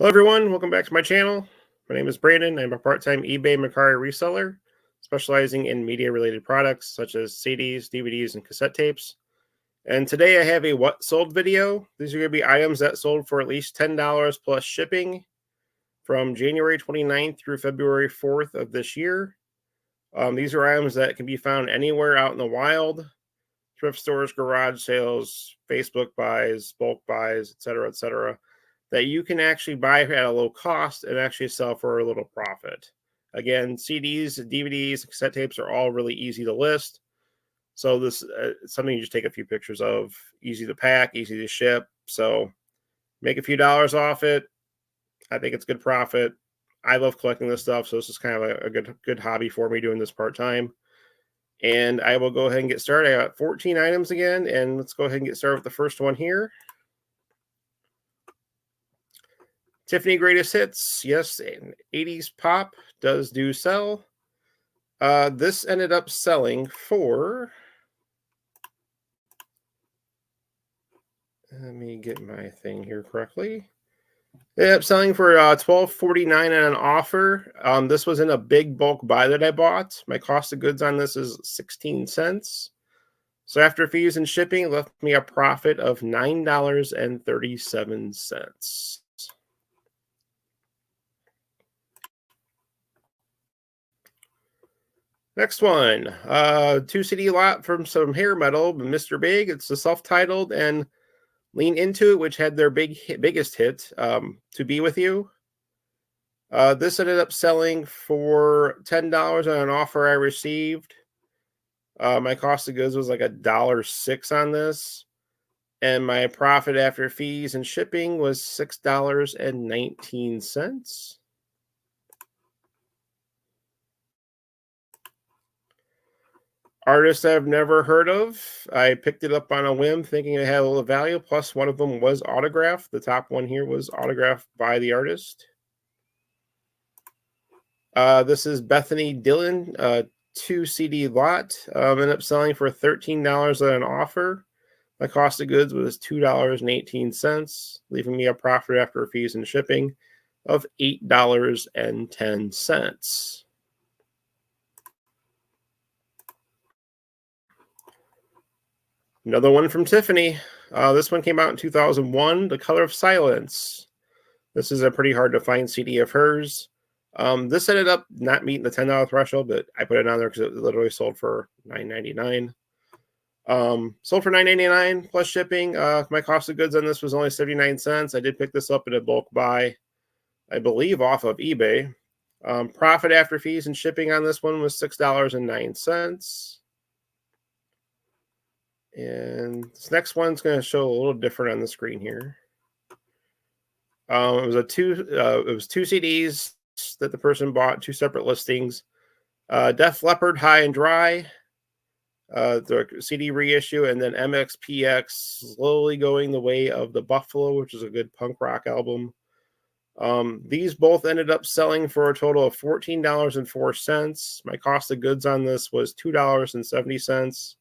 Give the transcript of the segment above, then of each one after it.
Hello everyone, welcome back to my channel. My name is Brandon. I'm a part-time eBay Mercari reseller specializing in media-related products such as CDs, DVDs, and cassette tapes. And today I have a what sold video. These are going to be items that sold for at least $10 plus shipping from January 29th through February 4th of this year. These are items that can be found anywhere out in the wild: thrift stores, garage sales, Facebook buys, bulk buys, etc., that you can actually buy at a low cost and actually sell for a little profit. Again, CDs, DVDs, cassette tapes are all really easy to list. So this is something you just take a few pictures of. Easy to pack, easy to ship. So make a few dollars off it. I think it's good profit. I love collecting this stuff, so this is kind of a good hobby for me doing this part-time. And I will go ahead and get started. I got 14 items again, and let's go ahead and get started with the first one here. Tiffany Greatest Hits. Yes, 80s pop does do sell. This ended up selling for... Let me get my thing here correctly. It ended up selling for $12.49 on an offer. This was in a big bulk buy that I bought. My cost of goods on this is 16 cents. So after fees and shipping, it left me a profit of $9.37. Next one, 2 CD lot from some hair metal, Mr. Big. It's the self-titled and Lean Into It, which had their biggest hit, To Be With You. This ended up selling for $10 on an offer I received. My cost of goods was like $1.06 on this, and my profit after fees and shipping was $6.19. Artists I've never heard of. I picked it up on a whim thinking it had a little value, plus one of them was autographed. The top one here was autographed by the artist. This is Bethany Dillon, 2 CD lot. Ended up selling for $13 on an offer. My cost of goods was $2.18, leaving me a profit after fees and shipping of $8.10. Another one from Tiffany. This one came out in 2001, The Color of Silence. This is a pretty hard to find CD of hers. This ended up not meeting the $10 threshold, but I put it on there because it literally sold for $9.99. Sold for $9.99 plus shipping. My cost of goods on this was only 79 cents. I did pick this up in a bulk buy, I believe, off of eBay. Profit after fees and shipping on this one was $6.09. And this next one's going to show a little different on the screen here. It was 2 CDs that the person bought, 2 separate listings. Def Leppard, High and Dry, the CD reissue, and then MXPX, Slowly Going the Way of the Buffalo, which is a good punk rock album. These both ended up selling for a total of $14.04. My cost of goods on this was $2.70.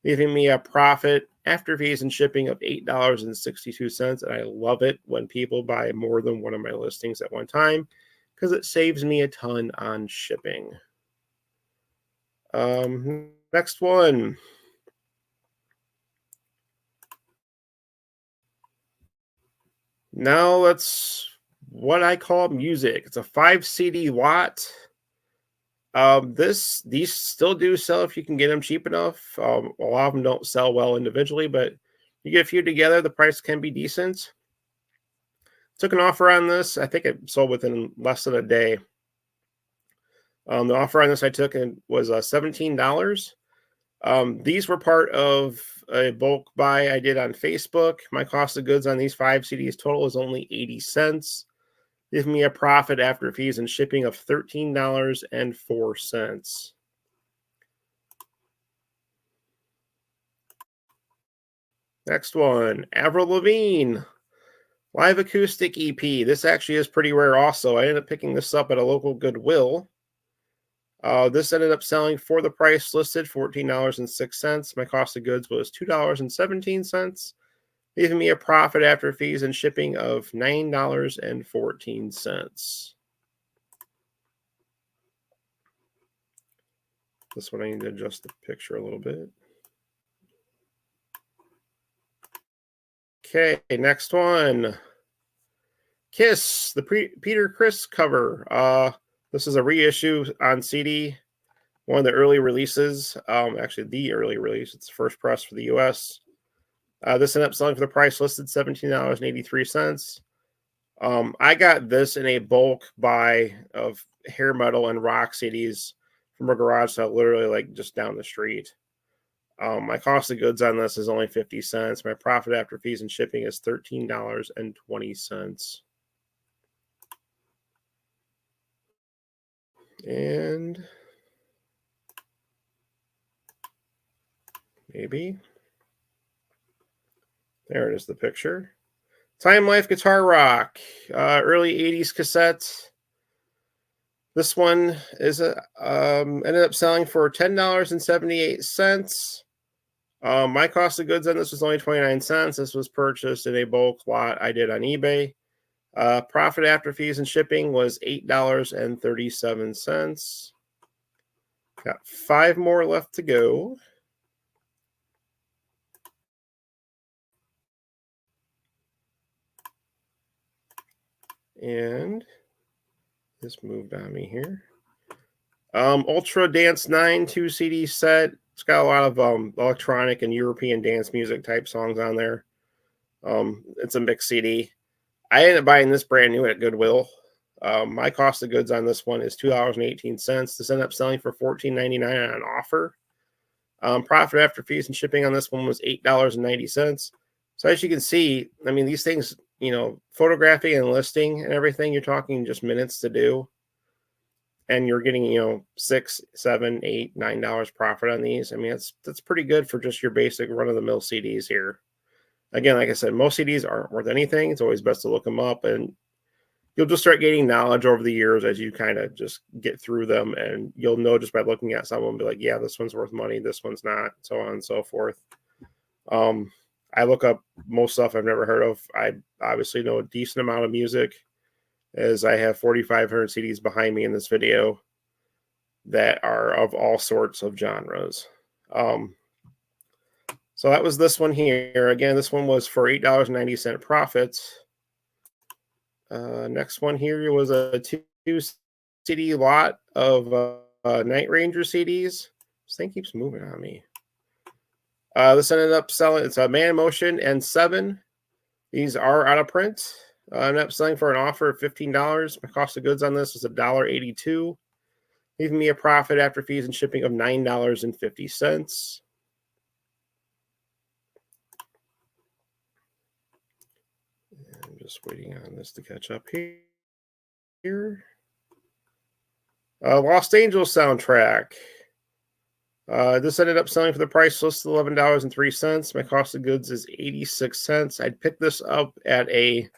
Leaving me a profit after fees and shipping of $8.62. And I love it when people buy more than one of my listings at one time because it saves me a ton on shipping. Next one. Now that's what I call music. It's a 5 CD lot. These still do sell if you can get them cheap enough. A lot of them don't sell well individually, but you get a few together, the price can be decent. Took an offer on this. I think it sold within less than a day. The offer on this I took was $17. These were part of a bulk buy I did on Facebook. My cost of goods on these 5 CDs total is only 80 cents. Give me a profit after fees and shipping of $13.04. Next one, Avril Lavigne, live acoustic EP. This actually is pretty rare also. I ended up picking this up at a local Goodwill. This ended up selling for the price listed, $14.06. My cost of goods was $2.17. leaving me a profit after fees and shipping of $9.14. This one I need to adjust the picture a little bit. Okay, next one. Kiss, the Peter Criss cover. This is a reissue on CD. One of the early releases. Actually, the early release. It's the first press for the U.S. This ended up selling for the price listed, $17.83. I got this in a bulk buy of hair metal and rock CDs from a garage sale, literally like just down the street. My cost of goods on this is only 50 cents. My profit after fees and shipping is $13.20. And maybe there it is, the picture. Time Life Guitar Rock, early 80s cassette. This one is ended up selling for $10.78. My cost of goods on this was only 29 cents. This was purchased in a bulk lot I did on eBay. Profit after fees and shipping was $8.37. Got 5 more left to go. And this moved on me here. Ultra Dance 9 2 CD set. It's got a lot of electronic and European dance music type songs on there. It's a mixed CD. I ended up buying this brand new at Goodwill. My cost of goods on this one is $2.18. This ended up selling for $14.99 on offer. Profit after fees and shipping on this one was $8.90. So as you can see, I mean, these things, photographing and listing and everything, you're talking just minutes to do. And you're getting, $6, $7, $8, $9 profit on these. I mean, that's pretty good for just your basic run-of-the-mill CDs here. Again, like I said, most CDs aren't worth anything. It's always best to look them up, and you'll just start gaining knowledge over the years as you kind of just get through them, and you'll know just by looking at someone, be like, yeah, this one's worth money, this one's not, so on and so forth. I look up most stuff I've never heard of. I obviously know a decent amount of music, as I have 4,500 CDs behind me in this video that are of all sorts of genres. So that was this one here. Again, this one was for $8.90 profits. Next one here was a 2 CD lot of Night Ranger CDs. This thing keeps moving on me. This ended up selling, it's a Man in Motion and 7. These are out of print. Ended up selling for an offer of $15. My cost of goods on this was $1.82, leaving me a profit after fees and shipping of $9.50. I'm just waiting on this to catch up here. Lost Angels soundtrack. This ended up selling for the price listed $11.03. My cost of goods is 86 cents. I'd picked this up at a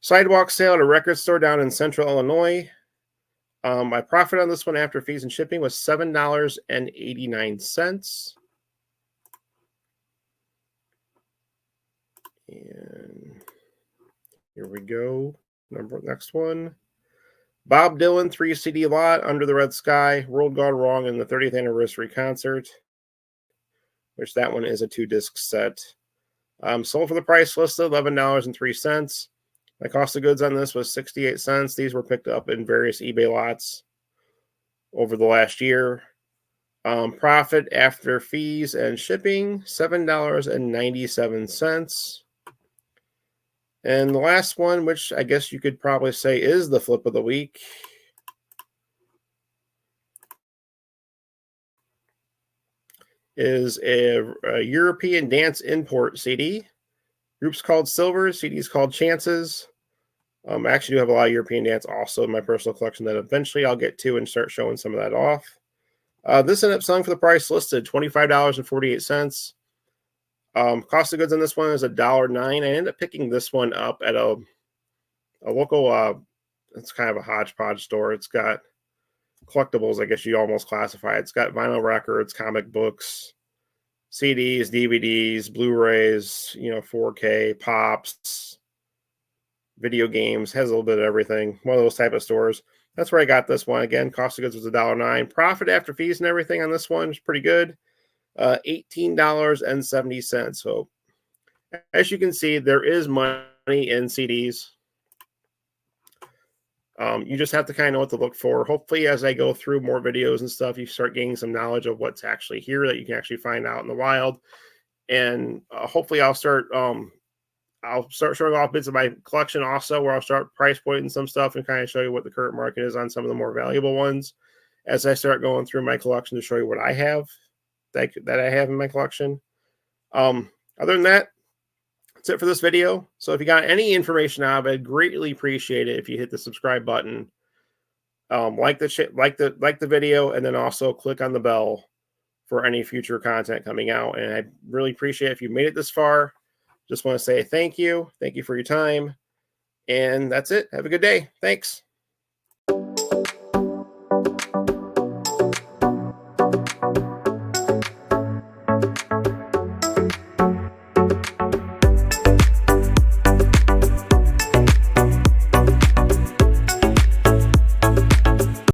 sidewalk sale at a record store down in Central Illinois. My profit on this one after fees and shipping was $7.89. And here we go. Next one. Bob Dylan 3 CD lot, Under the Red Sky, World Gone Wrong, and the 30th Anniversary Concert, which that one is a 2-disc set. Sold for the price listed $11.03. My cost of goods on this was 68 cents. These were picked up in various eBay lots over the last year. Profit after fees and shipping, $7.97. And the last one, which I guess you could probably say is the flip of the week, is a European dance import CD. Group's called Silver, CD's called Chances. I actually do have a lot of European dance also in my personal collection that eventually I'll get to and start showing some of that off. This ended up selling for the price listed, $25.48. Cost of goods on this one is $1.09. I ended up picking this one up at a local, it's kind of a hodgepodge store. It's got collectibles, I guess you almost classify it. It's got vinyl records, comic books, CDs, DVDs, Blu-rays, 4K, pops, video games, has a little bit of everything. One of those type of stores. That's where I got this one. Again, cost of goods was $1.09. Profit after fees and everything on this one is pretty good. $18.70. So as you can see, there is money in CDs. You just have to kind of know what to look for. Hopefully, as I go through more videos and stuff, you start gaining some knowledge of what's actually here that you can actually find out in the wild. And hopefully, I'll start showing off bits of my collection also, where I'll start price pointing some stuff and kind of show you what the current market is on some of the more valuable ones as I start going through my collection to show you what I have that I have in my collection. Other than that, that's it for this video. So if you got any information out of it, I'd greatly appreciate it if you hit the subscribe button, like the video, and then also click on the bell for any future content coming out. And I really appreciate it if you made it this far. Just want to say thank you. Thank you for your time. And that's it. Have a good day. Thanks.